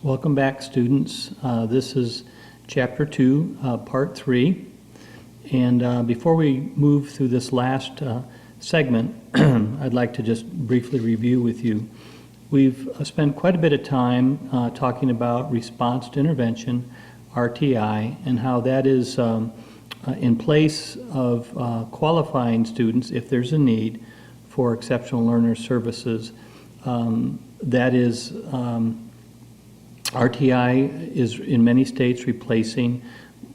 Welcome back, students. This is Chapter 2, Part 3. And before we move through this last segment, I'd like to just briefly review with you. We've spent quite a bit of time talking about response to intervention, RTI, and how that is in place of qualifying students if there's a need for exceptional learner services. That is, RTI is in many states replacing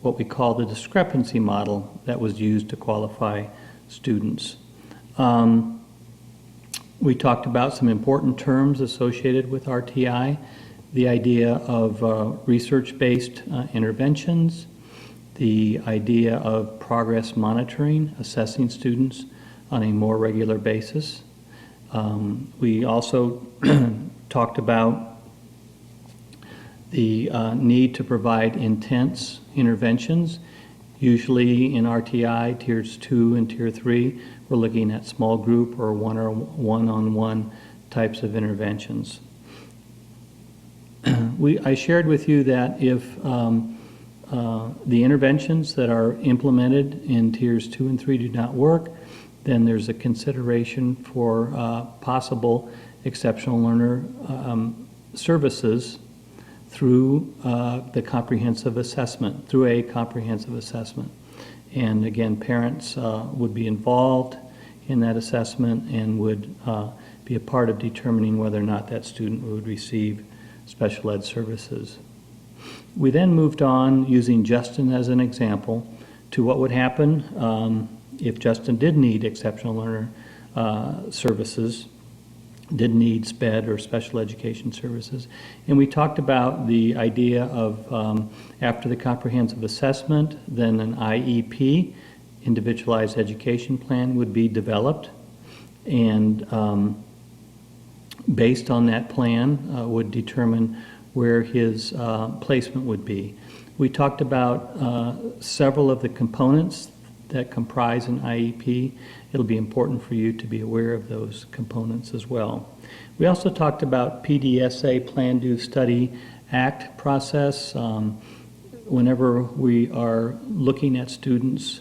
what we call the discrepancy model that was used to qualify students. We talked about some important terms associated with RTI, the idea of research-based interventions, the idea of progress monitoring, assessing students on a more regular basis. We also talked about the need to provide intense interventions. Usually in RTI, Tiers 2 and Tier 3, we're looking at small group or one-on-one types of interventions. I shared with you that if the interventions that are implemented in Tiers 2 and 3 do not work, then there's a consideration for possible exceptional learner services through the comprehensive assessment, through a comprehensive assessment. And again, parents would be involved in that assessment and would be a part of determining whether or not that student would receive special ed services. We then moved on, using Justin as an example, to what would happen if Justin did need exceptional learner services, did need SPED or special education services. And we talked about the idea of after the comprehensive assessment, then an IEP, individualized education plan, would be developed, and based on that plan would determine where his placement would be. We talked about several of the components that comprise an IEP. It'll be important for you to be aware of those components as well. We also talked about PDSA, Plan, Do, Study, Act process. Whenever we are looking at students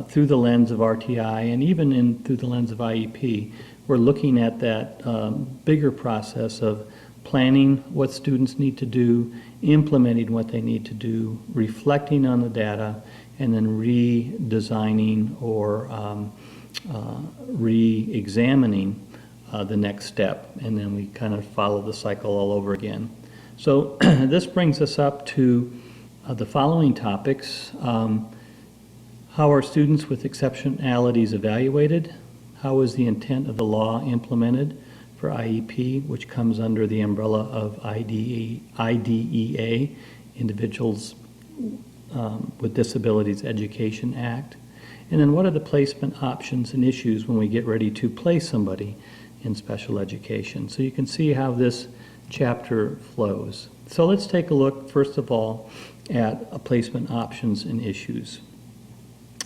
through the lens of RTI and even through the lens of IEP, we're looking at that bigger process of planning what students need to do, implementing what they need to do, reflecting on the data, and then redesigning or re-examining the next step, and then we kind of follow the cycle all over again. So this brings us up to the following topics. How are students with exceptionalities evaluated? How is the intent of the law implemented for IEP, which comes under the umbrella of IDEA, Individuals with Disabilities Education Act? And then what are the placement options and issues when we get ready to place somebody in special education? So you can see how this chapter flows. So let's take a look, first of all, at placement options and issues.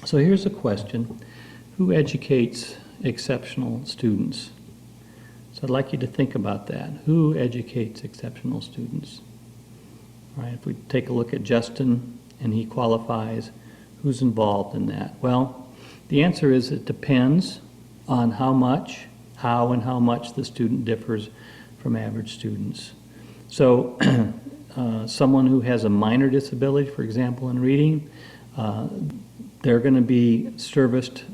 So here's a question: who educates exceptional students? So I'd like you to think about that. Who educates exceptional students? All right, if we take a look at Justin and he qualifies, who's involved in that? Well, the answer is it depends on how and how much the student differs from average students. So someone who has a minor disability, for example, in reading, they're going to be serviced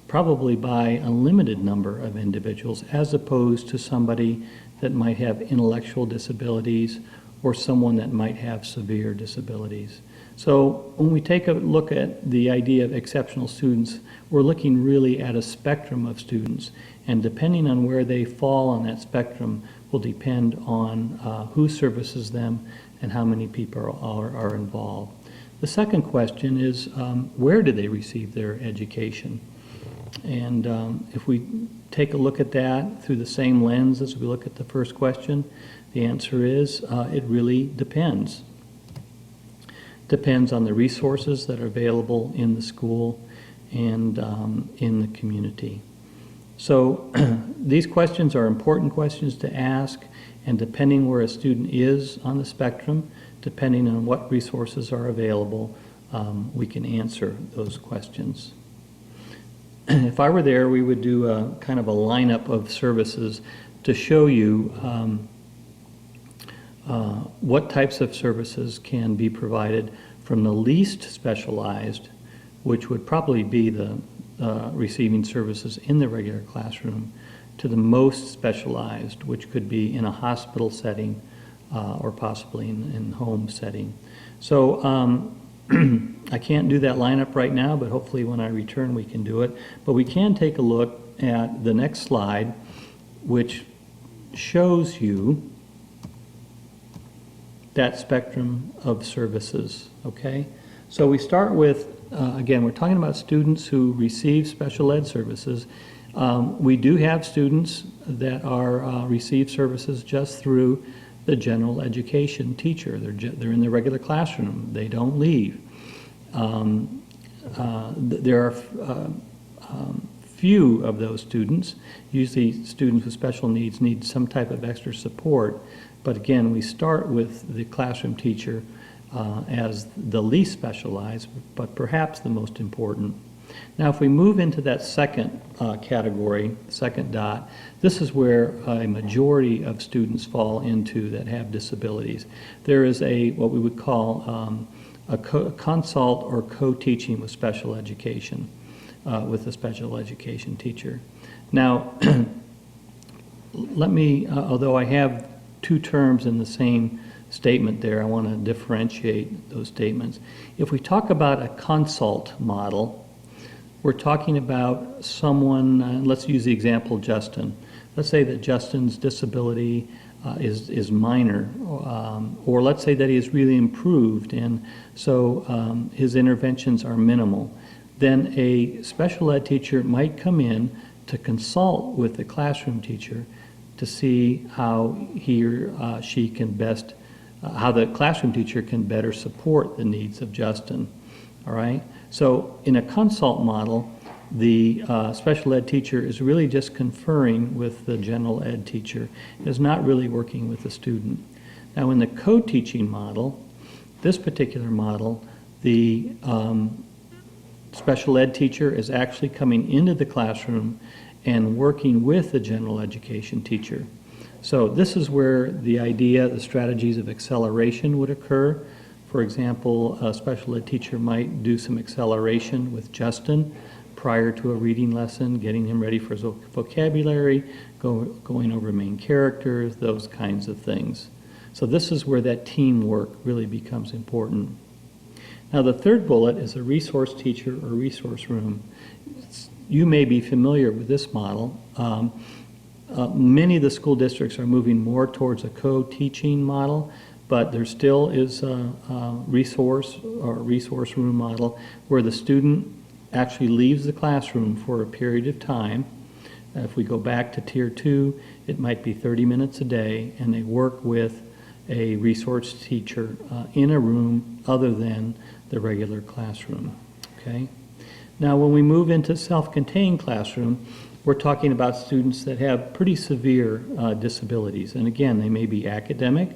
probably by a limited number of individuals, as opposed to somebody that might have intellectual disabilities or someone that might have severe disabilities. So when we take a look at the idea of exceptional students, we're looking really at a spectrum of students, and depending on where they fall on that spectrum will depend on who services them and how many people are involved. The second question is, where do they receive their education? And if we take a look at that through the same lens as we look at the first question, the answer is it really depends. Depends on the resources that are available in the school and in the community. So these questions are important questions to ask, and depending where a student is on the spectrum, depending on what resources are available, we can answer those questions. If I were there, we would do a kind of a lineup of services to show you what types of services can be provided from the least specialized, which would probably be the receiving services in the regular classroom, to the most specialized, which could be in a hospital setting or possibly in home setting. So I can't do that lineup right now, but hopefully when I return we can do it. But we can take a look at the next slide, which shows you that spectrum of services, okay? So we start with, again, we're talking about students who receive special ed services. We do have students that are receive services just through the general education teacher. They're in the regular classroom. They don't leave. There are few of those students. Usually students with special needs need some type of extra support. But again, we start with the classroom teacher as the least specialized, but perhaps the most important. Now, if we move into that second category, second dot, this is where a majority of students fall into that have disabilities. There is what we would call a consult or co-teaching with special education, with a special education teacher. Now, let me, although I have two terms in the same statement there, I want to differentiate those statements. If we talk about a consult model, we're talking about someone, let's use the example Justin. Let's say that Justin's disability is minor, or let's say that he has really improved, and so his interventions are minimal. Then a special ed teacher might come in to consult with the classroom teacher to see how he or she can best, how the classroom teacher can better support the needs of Justin, all right? So in a consult model, the special ed teacher is really just conferring with the general ed teacher, is not really working with the student. Now in the co-teaching model, this particular model, the special ed teacher is actually coming into the classroom and working with the general education teacher. So this is where the idea, the strategies of acceleration would occur. For example, a special ed teacher might do some acceleration with Justin prior to a reading lesson, getting him ready for his vocabulary, going over main characters, those kinds of things. So this is where that teamwork really becomes important. Now the third bullet is a resource teacher or resource room. You may be familiar with this model. Many of the school districts are moving more towards a co-teaching model, but there still is a resource or resource room model where the student actually leaves the classroom for a period of time. If we go back to Tier 2, it might be 30 minutes a day, and they work with a resource teacher in a room other than the regular classroom, okay? Now, when we move into self-contained classroom, we're talking about students that have pretty severe disabilities. And again, they may be academic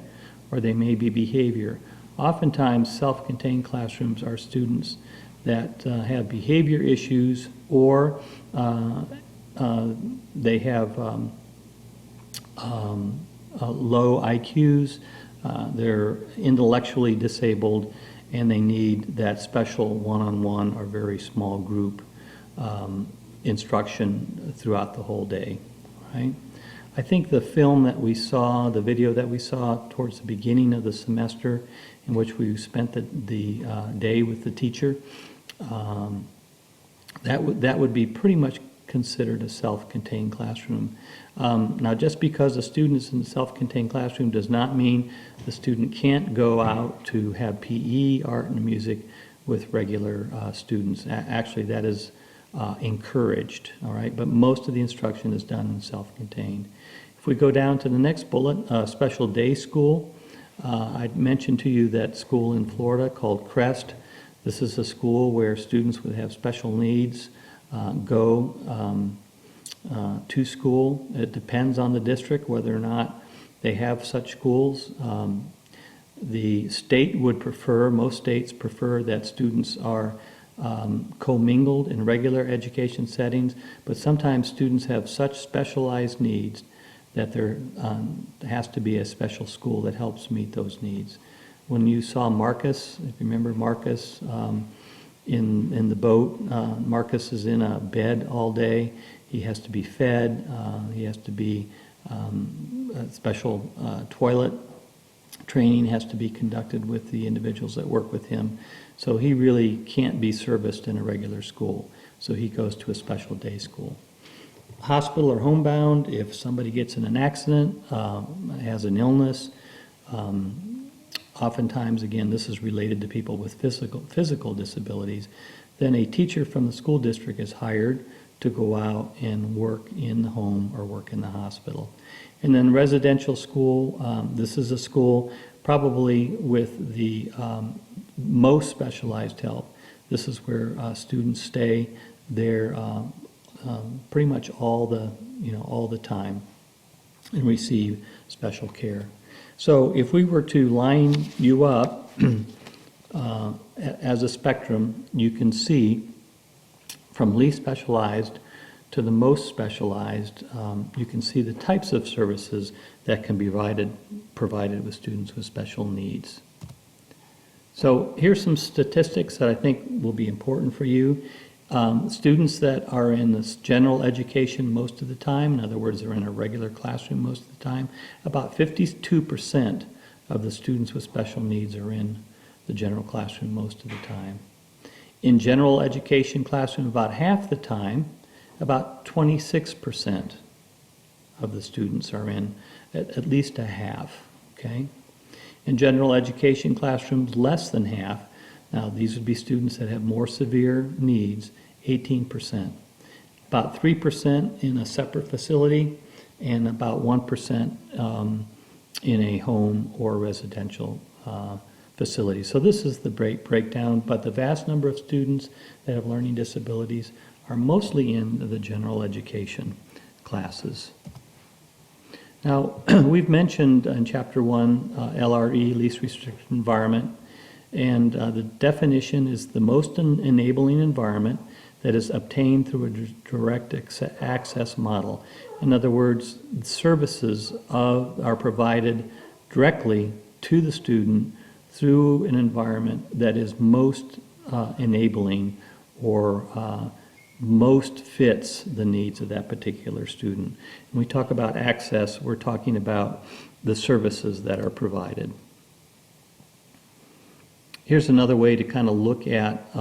or they may be behavior. Oftentimes, self-contained classrooms are students that have behavior issues, or they have low IQs, they're intellectually disabled, and they need that special one-on-one or very small group instruction throughout the whole day, right? I think the film that we saw, the video that we saw towards the beginning of the semester, in which we spent the day with the teacher, that would be pretty much considered a self-contained classroom. Now, just because a student is in a self-contained classroom does not mean the student can't go out to have PE, art, and music with regular students. Actually, that is encouraged, all right? But most of the instruction is done in self-contained. If we go down to the next bullet, special day school, I mentioned to you that school in Florida called CREST. This is a school where students would have special needs go to school. It depends on the district whether or not they have such schools. The state would prefer, most states prefer that students are commingled in regular education settings, but sometimes students have such specialized needs that there has to be a special school that helps meet those needs. When you saw Marcus, if you remember Marcus in the boat, Marcus is in a bed all day. He has to be fed. He has to be a special toilet training has to be conducted with the individuals that work with him. So he really can't be serviced in a regular school. So he goes to a special day school. Hospital or homebound, if somebody gets in an accident, has an illness, oftentimes, again, this is related to people with physical disabilities, then a teacher from the school district is hired to go out and work in the home or work in the hospital. And then residential school, this is a school probably with the most specialized help. This is where students stay there pretty much all the time and receive special care. So if we were to line you up as a spectrum, you can see from least specialized to the most specialized, you can see the types of services that can be provided with students with special needs. So here's some statistics that I think will be important for you. Students that are in this general education most of the time, in other words, they're in a regular classroom most of the time, about 52% of the students with special needs are in the general classroom most of the time. In general education classroom, about half the time, about 26% of the students are in at least a half, okay? In general education classrooms, less than half. Now, these would be students that have more severe needs, 18%. About 3% in a separate facility, and about 1% in a home or residential facility. So this is the breakdown, but the vast number of students that have learning disabilities are mostly in the general education classes. Now, we've mentioned in Chapter 1 LRE, least restricted environment, and the definition is the most enabling environment that is obtained through a direct access model. In other words, services are provided directly to the student through an environment that is most enabling or most fits the needs of that particular student. When we talk about access, we're talking about the services that are provided. Here's another way to kind of look at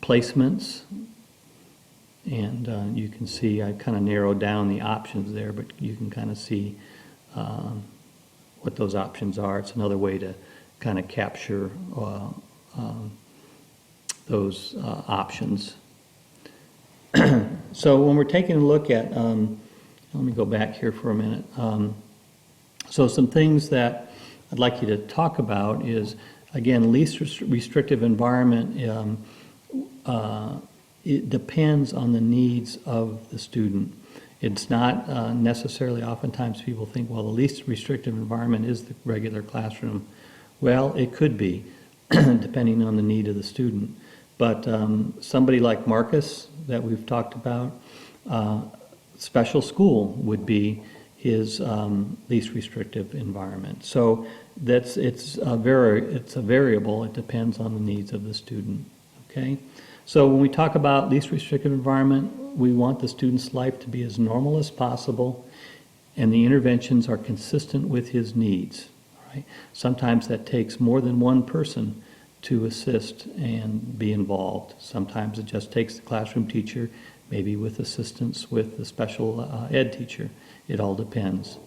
placements. And you can see I kind of narrowed down the options there, but you can kind of see what those options are. It's another way to kind of capture those options. So when we're taking a look at, let me go back here for a minute. So some things that I'd like you to talk about is, again, least restrictive environment. It depends on the needs of the student. It's not necessarily, oftentimes people think, well, the least restrictive environment is the regular classroom. Well, it could be, depending on the need of the student. But somebody like Marcus that we've talked about, special school would be his least restrictive environment. So it's a variable. It depends on the needs of the student. Okay. So when we talk about least restrictive environment, we want the student's life to be as normal as possible, and the interventions are consistent with his needs. Right? Sometimes that takes more than one person to assist and be involved. Sometimes it just takes the classroom teacher, maybe with assistance with the special ed teacher. It all depends.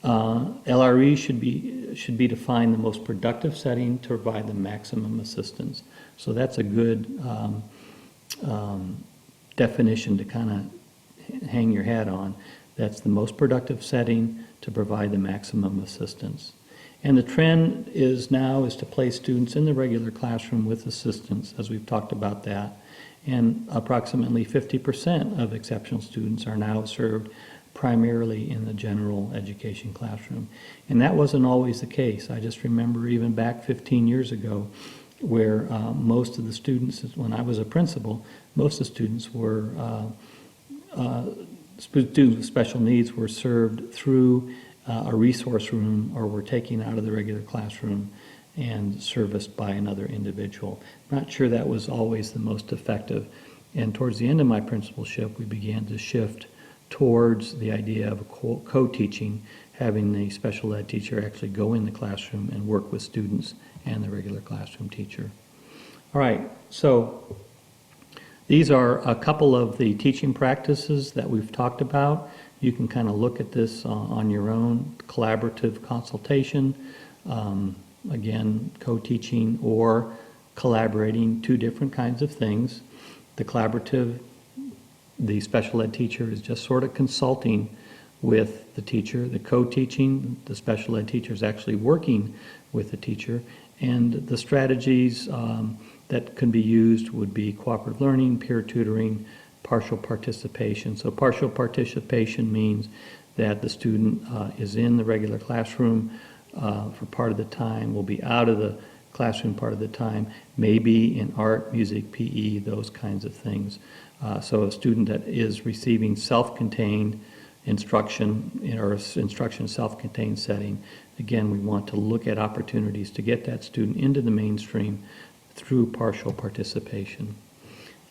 LRE should be to find the most productive setting to provide the maximum assistance. So that's a good definition to kind of hang your hat on. That's the most productive setting to provide the maximum assistance. And the trend is to place students in the regular classroom with assistance, as we've talked about that. and approximately 50% of exceptional students are now served primarily in the general education classroom. And that wasn't always the case. I just remember even back 15 years ago where most of the students, when I was a principal, most of the students were, students with special needs were served through a resource room or were taken out of the regular classroom and serviced by another individual. I'm not sure that was always the most effective. And towards the end of my principalship, we began to shift towards the idea of co-teaching, having the special ed teacher actually go in the classroom and work with students and the regular classroom teacher. All right, so these are a couple of the teaching practices that we've talked about. You can kind of look at this on your own. Collaborative consultation, again, co-teaching or collaborating, two different kinds of things. The collaborative, the special ed teacher is just sort of consulting with the teacher. The co-teaching, the special ed teacher is actually working with the teacher. And the strategies that can be used would be cooperative learning, peer tutoring, partial participation. So partial participation means that the student is in the regular classroom for part of the time, will be out of the classroom part of the time, maybe in art, music, PE, those kinds of things. So a student that is receiving self-contained instruction or instruction self-contained setting, again, we want to look at opportunities to get that student into the mainstream through partial participation.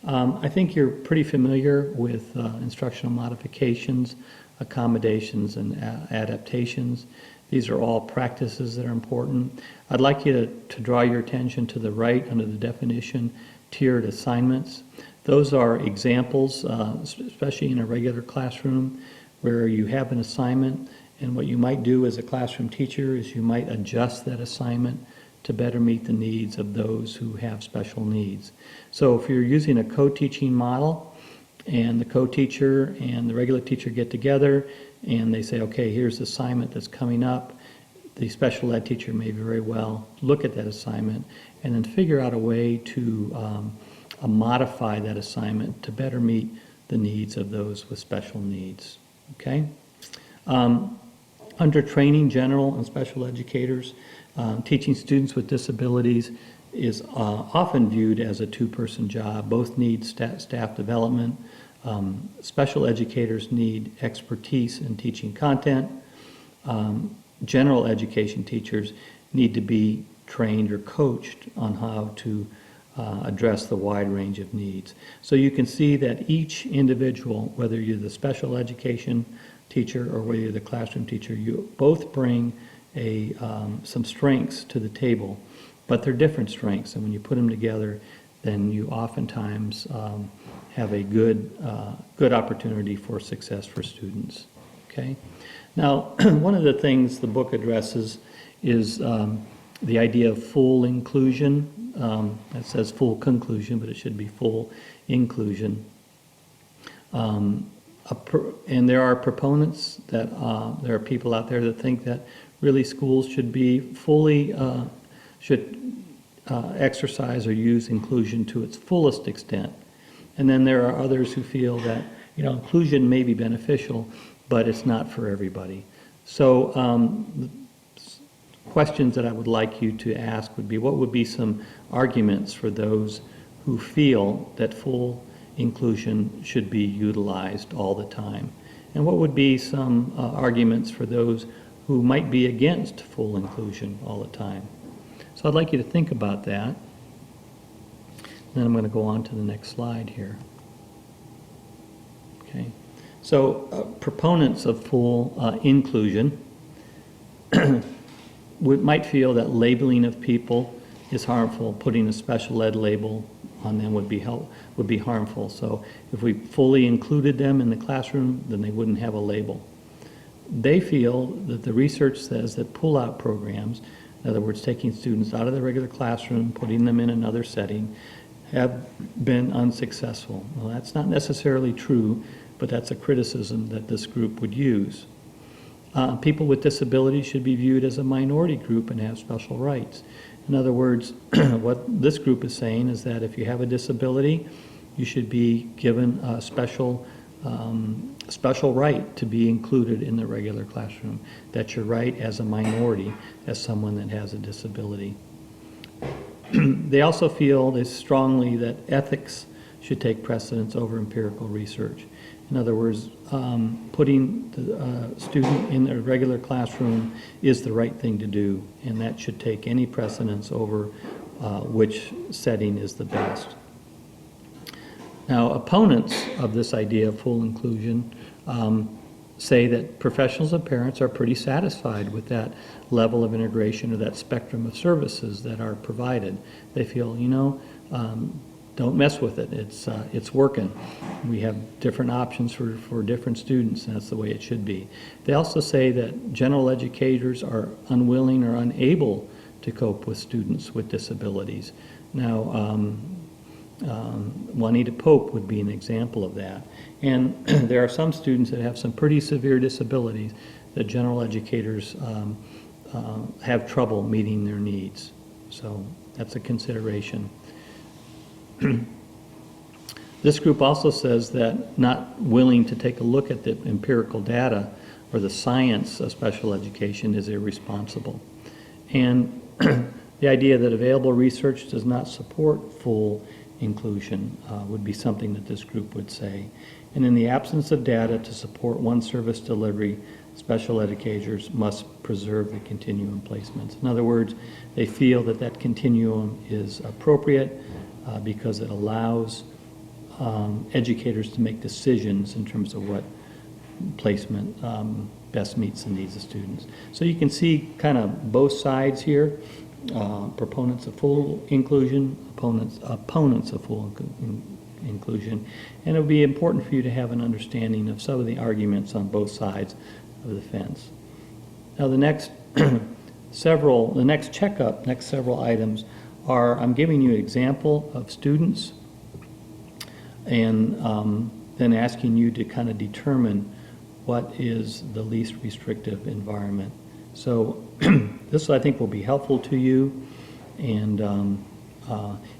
I think you're pretty familiar with instructional modifications, accommodations, and adaptations. These are all practices that are important. I'd like you to draw your attention to the right under the definition, tiered assignments. Those are examples, especially in a regular classroom, where you have an assignment, and what you might do as a classroom teacher is you might adjust that assignment to better meet the needs of those who have special needs. So if you're using a co-teaching model, and the co-teacher and the regular teacher get together, and they say, okay, here's the assignment that's coming up, the special ed teacher may very well look at that assignment and then figure out a way to modify that assignment to better meet the needs of those with special needs, okay? Under training, general and special educators, teaching students with disabilities is often viewed as a two-person job. Both need staff development. Special educators need expertise in teaching content. General education teachers need to be trained or coached on how to address the wide range of needs. So you can see that each individual, whether you're the special education teacher or whether you're the classroom teacher, you both bring some strengths to the table, but they're different strengths, and when you put them together, then you oftentimes have a good opportunity for success for students. Okay. Now, one of the things the book addresses is the idea of full inclusion. It says full conclusion, but it should be full inclusion. And there are proponents that there are people out there that think that really schools should be fully exercise or use inclusion to its fullest extent. And then there are others who feel that, you know, inclusion may be beneficial, but it's not for everybody. So the questions that I would like you to ask would be, what would be some arguments for those who feel that full inclusion should be utilized all the time? And what would be some arguments for those who might be against full inclusion all the time? So I'd like you to think about that. Then I'm going to go on to the next slide here. Okay. So proponents of full inclusion might feel that labeling of people is harmful. Putting a special ed label on them would be harmful. So if we fully included them in the classroom, then they wouldn't have a label. They feel that the research says that pull-out programs, in other words, taking students out of the regular classroom, putting them in another setting, have been unsuccessful. Well, that's not necessarily true, but that's a criticism that this group would use. People with disabilities should be viewed as a minority group and have special rights. In other words, what this group is saying is that if you have a disability, you should be given a special right to be included in the regular classroom. That's your right as a minority, as someone that has a disability. They also feel this strongly that ethics should take precedence over empirical research. In other words, putting the student in a regular classroom is the right thing to do, and that should take any precedence over which setting is the best. Now, opponents of this idea of full inclusion say that professionals and parents are pretty satisfied with that level of integration or that spectrum of services that are provided. They feel, don't mess with it. It's working. We have different options for different students, and that's the way it should be. They also say that general educators are unwilling or unable to cope with students with disabilities. Now, Juanita Pope would be an example of that. And there are some students that have some pretty severe disabilities that general educators have trouble meeting their needs. So that's a consideration. This group also says that not willing to take a look at the empirical data or the science of special education is irresponsible. And the idea that available research does not support full inclusion would be something that this group would say. And in the absence of data to support one service delivery, special educators must preserve the continuum placements. In other words, they feel that that continuum is appropriate because it allows educators to make decisions in terms of what placement best meets the needs of students. So you can see kind of both sides here, proponents of full inclusion, opponents of full inclusion, and it would be important for you to have an understanding of some of the arguments on both sides of the fence. Now the next several items are, I'm giving you an example of students and then asking you to kind of determine what is the least restrictive environment. So this I think will be helpful to you, and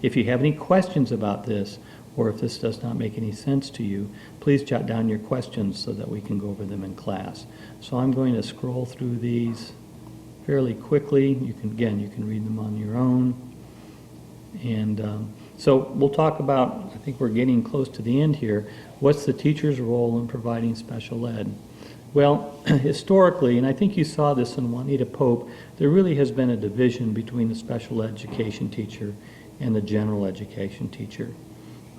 if you have any questions about this, or if this does not make any sense to you, please jot down your questions so that we can go over them in class. So I'm going to scroll through these fairly quickly. You can read them on your own. And so we'll talk about, I think we're getting close to the end here, what's the teacher's role in providing special ed? Well, historically, and I think you saw this in Juanita Pope, there really has been a division between the special education teacher and the general education teacher.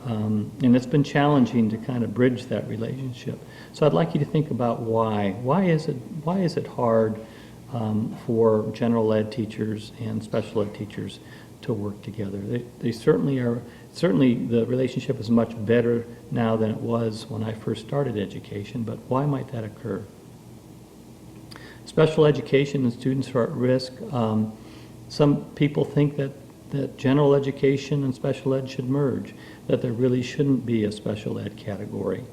And it's been challenging to kind of bridge that relationship. So I'd like you to think about why. Why is it hard for general ed teachers and special ed teachers to work together? They certainly are. Certainly the relationship is much better now than it was when I first started education, but why might that occur? Special education and students who are at risk. Some people think that general education and special ed should merge, that there really shouldn't be a special ed category.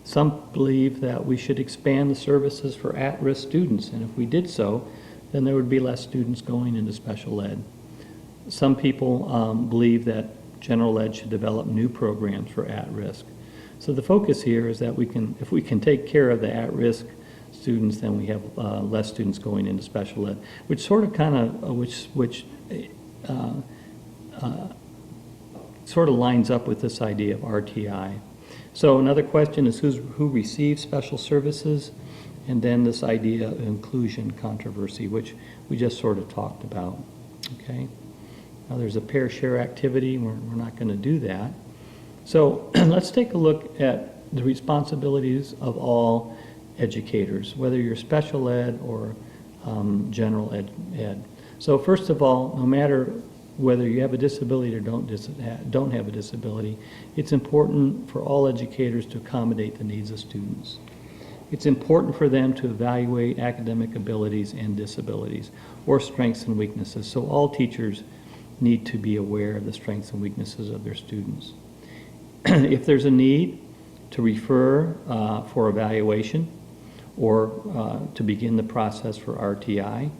Some believe that we should expand the services for at-risk students, and if we did so, then there would be less students going into special ed. Some people believe that general ed should develop new programs for at-risk. So the focus here is that if we can take care of the at-risk students, then we have less students going into special ed, which sort of sort of lines up with this idea of RTI. So another question is who receives special services, and then this idea of inclusion controversy, which we just sort of talked about. Okay. Now there's a pair share activity. We're not going to do that. So let's take a look at the responsibilities of all educators, whether you're special ed or general ed. So first of all, no matter whether you have a disability or don't have a disability, it's important for all educators to accommodate the needs of students. It's important for them to evaluate academic abilities and disabilities, or strengths and weaknesses. So all teachers need to be aware of the strengths and weaknesses of their students. If there's a need to refer for evaluation or to begin the process for RTI,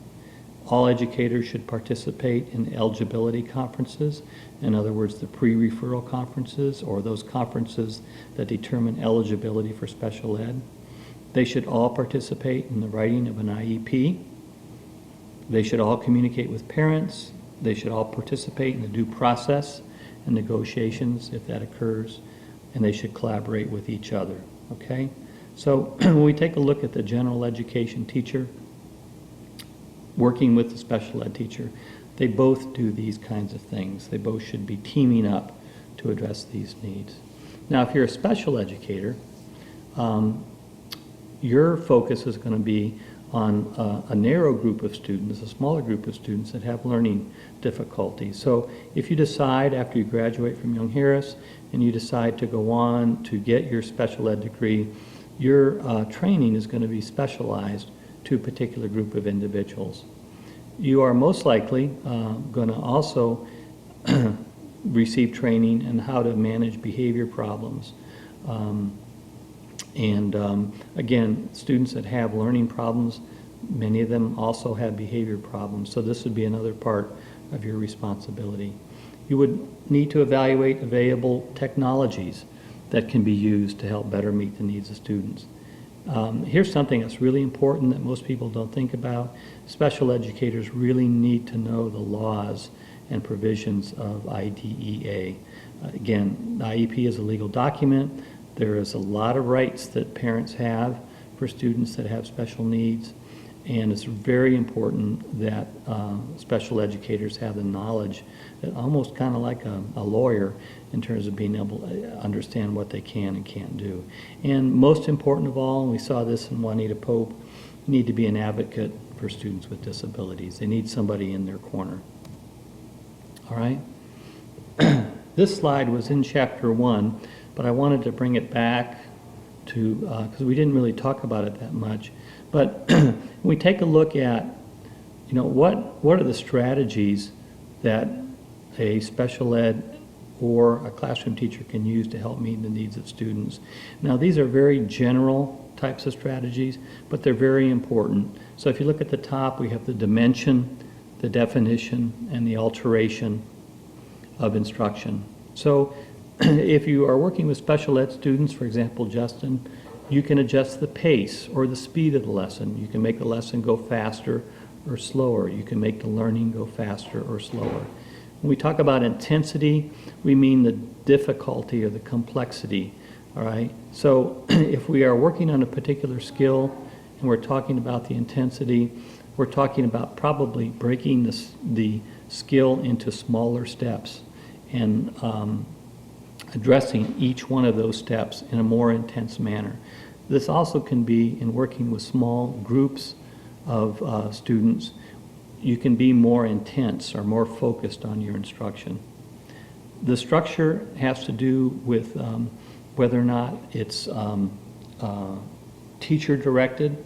All educators should participate in eligibility conferences. In other words, the pre-referral conferences or those conferences that determine eligibility for special ed. They should all participate in the writing of an IEP. They should all communicate with parents. They should all participate in the due process and negotiations if that occurs. And they should collaborate with each other, okay? So when we take a look at the general education teacher working with the special ed teacher, they both do these kinds of things. They both should be teaming up to address these needs. Now, if you're a special educator, your focus is going to be on a narrow group of students, a smaller group of students that have learning difficulties. So if you decide after you graduate from Young Harris and you decide to go on to get your special ed degree, your training is going to be specialized to a particular group of individuals. You are most likely going to also receive training in how to manage behavior problems. Again, students that have learning problems, many of them also have behavior problems, so this would be another part of your responsibility. You would need to evaluate available technologies that can be used to help better meet the needs of students. Here's something that's really important that most people don't think about. Special educators really need to know the laws and provisions of IDEA. Again, the IEP is a legal document. There is a lot of rights that parents have for students that have special needs, and it's very important that special educators have the knowledge, that almost kind of like a lawyer in terms of being able to understand what they can and can't do. And most important of all, and we saw this in Juanita Pope, you need to be an advocate for students with disabilities. They need somebody in their corner. All right? This slide was in Chapter 1, but I wanted to bring it back to, because we didn't really talk about it that much. But when we take a look at, you know, what are the strategies that a special ed or a classroom teacher can use to help meet the needs of students. Now, these are very general types of strategies, but they're very important. So if you look at the top, we have the dimension, the definition, and the alteration of instruction. So if you are working with special ed students, for example, Justin, you can adjust the pace or the speed of the lesson. You can make the lesson go faster or slower. You can make the learning go faster or slower. When we talk about intensity, we mean the difficulty or the complexity, all right? So if we are working on a particular skill and we're talking about the intensity, we're talking about probably breaking the skill into smaller steps and addressing each one of those steps in a more intense manner. This also can be in working with small groups of students. You can be more intense or more focused on your instruction. The structure has to do with whether or not it's teacher-directed,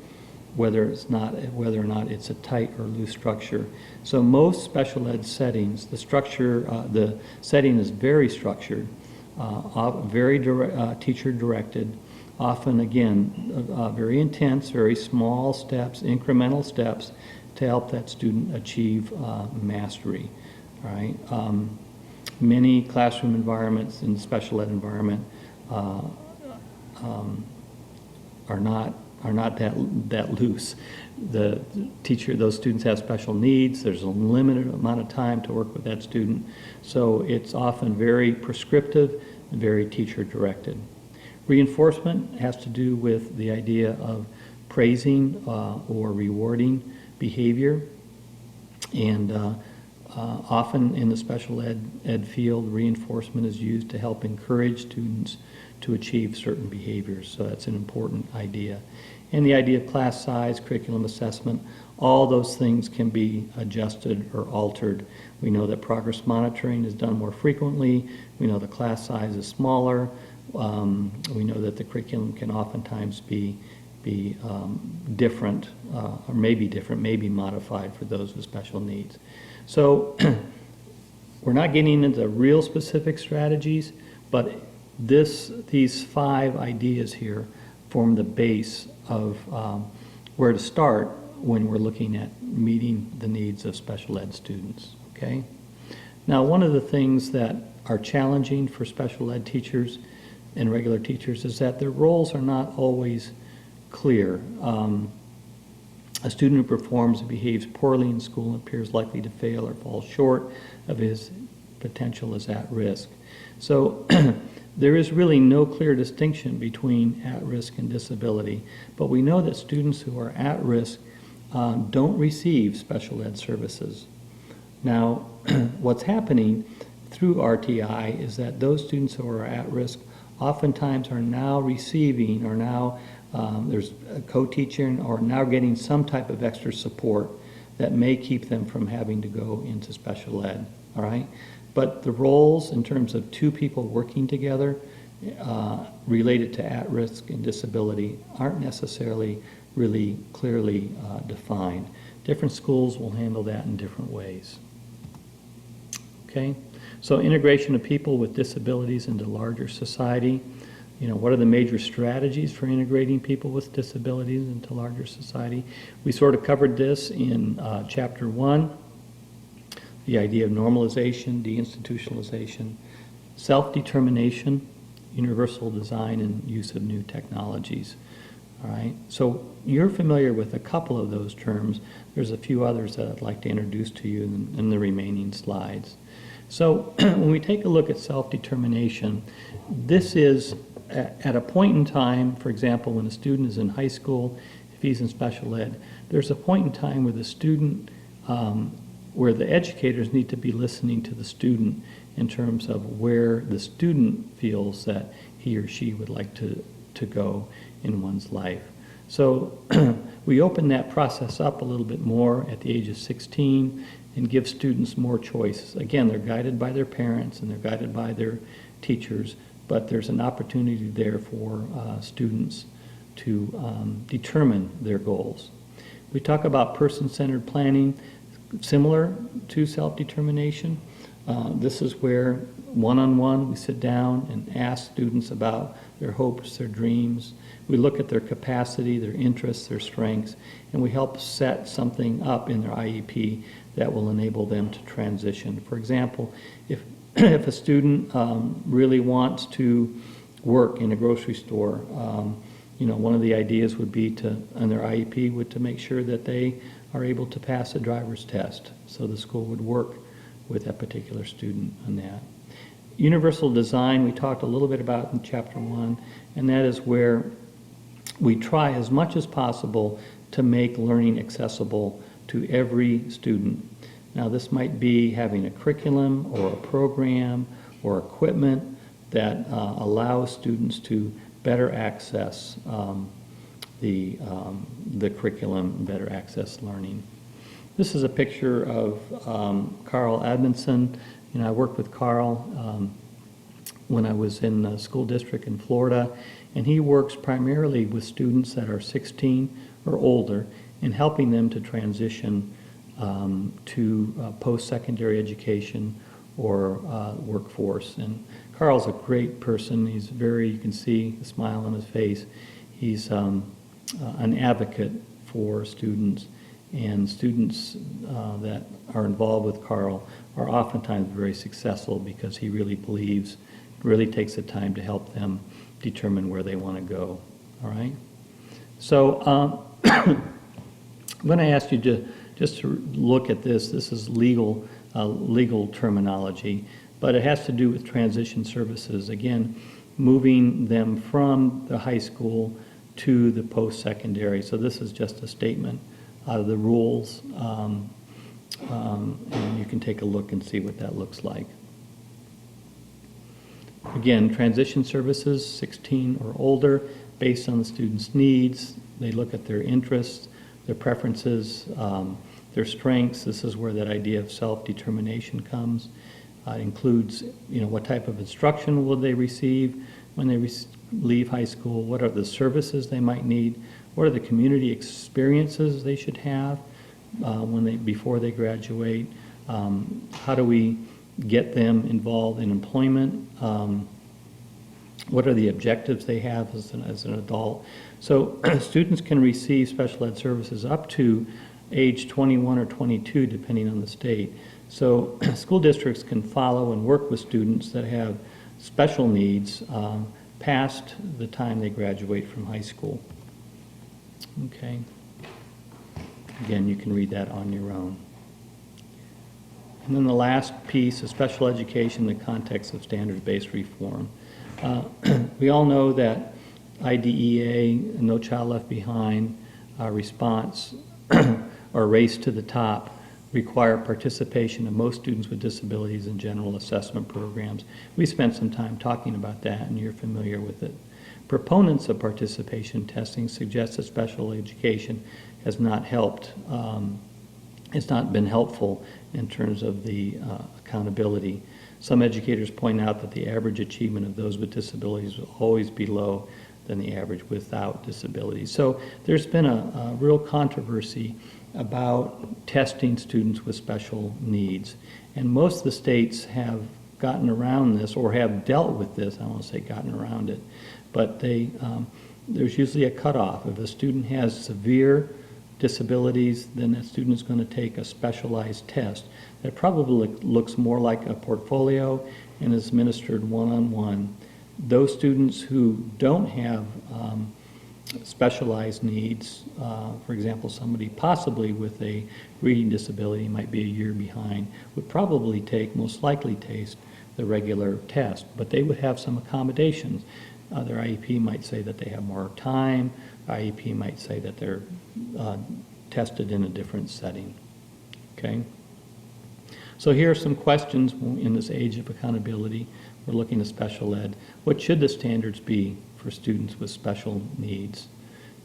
whether or not it's a tight or loose structure. So most special ed settings, the setting is very structured, very teacher-directed, often, again, very intense, very small steps, incremental steps to help that student achieve mastery, right? Many classroom environments in the special ed environment are not that loose. The teacher, those students have special needs. There's a limited amount of time to work with that student. So it's often very prescriptive and very teacher-directed. Reinforcement has to do with the idea of praising or rewarding behavior. And often in the special ed field, reinforcement is used to help encourage students to achieve certain behaviors. So that's an important idea. And the idea of class size, curriculum assessment, all those things can be adjusted or altered. We know that progress monitoring is done more frequently. We know the class size is smaller. We know that the curriculum can oftentimes be different, or maybe different, maybe modified for those with special needs. So we're not getting into real specific strategies, but these 5 ideas here form the base of where to start when we're looking at meeting the needs of special ed students, okay? Now, one of the things that are challenging for special ed teachers and regular teachers is that their roles are not always clear. A student who performs and behaves poorly in school and appears likely to fail or fall short of his potential is at risk. So there is really no clear distinction between at-risk and disability, but we know that students who are at risk don't receive special ed services. Now, what's happening through RTI is that those students who are at risk oftentimes are now receiving, or now there's a co-teacher, or now getting some type of extra support that may keep them from having to go into special ed, all right? But the roles in terms of two people working together related to at-risk and disability aren't necessarily really clearly defined. Different schools will handle that in different ways. Okay, so integration of people with disabilities into larger society. You know, what are the major strategies for integrating people with disabilities into larger society? We sort of covered this in Chapter 1, the idea of normalization, deinstitutionalization, self-determination, universal design, and use of new technologies. All right, so you're familiar with a couple of those terms. There's a few others that I'd like to introduce to you in the remaining slides. So when we take a look at self-determination, this is at a point in time, for example, when a student is in high school, if he's in special ed, there's a point in time where the student, where the educators need to be listening to the student in terms of where the student feels that he or she would like to go in one's life. So we open that process up a little bit more at the age of 16 and give students more choice. Again, they're guided by their parents and they're guided by their teachers, but there's an opportunity there for students to determine their goals. We talk about person-centered planning, similar to self-determination. This is where one-on-one we sit down and ask students about their hopes, their dreams. We look at their capacity, their interests, their strengths, and we help set something up in their IEP that will enable them to transition. For example, if a student really wants to work in a grocery store, you know, one of the ideas would be to, on their IEP, would to make sure that they are able to pass a driver's test. So the school would work with that particular student on that. Universal design, we talked a little bit about in Chapter 1, and that is where we try as much as possible to make learning accessible to every student. Now, this might be having a curriculum or a program or equipment that allows students to better access the curriculum, better access learning. This is a picture of Carl Admonson. You know, I worked with Carl when I was in the school district in Florida, and he works primarily with students that are 16 or older in helping them to transition to post-secondary education or workforce. And Carl's a great person. He's very, you can see the smile on his face. He's an advocate for students, and students that are involved with Carl are oftentimes very successful because he really believes, really takes the time to help them determine where they want to go. All right? So I'm going to ask you to just to look at this. This is legal terminology, but it has to do with transition services. Again, moving them from the high school to the post-secondary. So this is just a statement out of the rules, and you can take a look and see what that looks like. Again, transition services, 16 or older, based on the student's needs. They look at their interests, their preferences, their strengths. This is where that idea of self-determination comes. It includes, you know, what type of instruction will they receive when they leave high school, what are the services they might need, what are the community experiences they should have before they graduate, how do we get them involved in employment, What are the objectives they have as an adult? So students can receive special ed services up to age 21 or 22, depending on the state. So school districts can follow and work with students that have special needs past the time they graduate from high school. Okay. Again, you can read that on your own. And then the last piece is special education in the context of standards-based reform. We all know that IDEA, No Child Left Behind, response, or Race to the Top require participation of most students with disabilities in general assessment programs. We spent some time talking about that, and you're familiar with it. Proponents of participation testing suggest that special education has not helped, it's not been helpful in terms of the accountability. Some educators point out that the average achievement of those with disabilities will always be low than the average without disabilities. So there's been a real controversy about testing students with special needs. And most of the states have gotten around this or have dealt with this. I don't want to say gotten around it, but there's usually a cutoff. If a student has severe disabilities, then that student is going to take a specialized test that probably looks more like a portfolio and is administered one-on-one. Those students who don't have specialized needs, for example, somebody possibly with a reading disability might be a year behind, would probably most likely take the regular test, but they would have some accommodations. Their IEP might say that they have more time. IEP might say that they're tested in a different setting. Okay? So here are some questions in this age of accountability. We're looking at special ed. What should the standards be for students with special needs?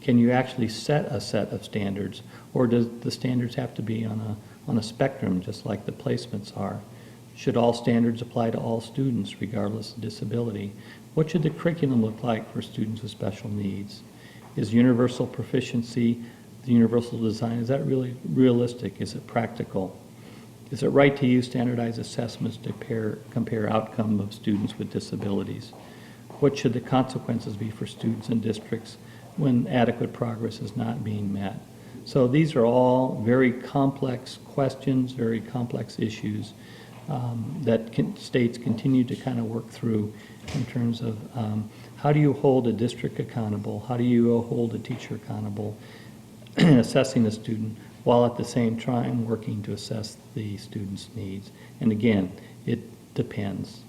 Can you actually set a set of standards, or does the standards have to be on a spectrum, just like the placements are? Should all standards apply to all students, regardless of disability? What should the curriculum look like for students with special needs? Is universal proficiency, the universal design, is that really realistic? Is it practical? Is it right to use standardized assessments to compare outcome of students with disabilities? What should the consequences be for students and districts when adequate progress is not being met? So these are all very complex questions, very complex issues that states continue to kind of work through in terms of how do you hold a district accountable? How do you hold a teacher accountable in assessing the student while at the same time working to assess the student's needs? And again, it depends.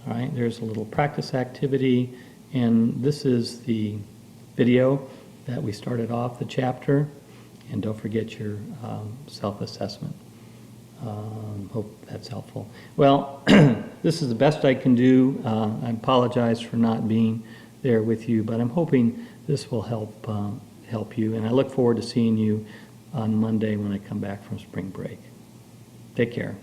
All right, there's a little practice activity, and this is the video that we started off the chapter, and don't forget your self-assessment. Hope that's helpful. Well, this is the best I can do. I apologize for not being there with you, but I'm hoping this will help you, and I look forward to seeing you on Monday when I come back from spring break. Take care.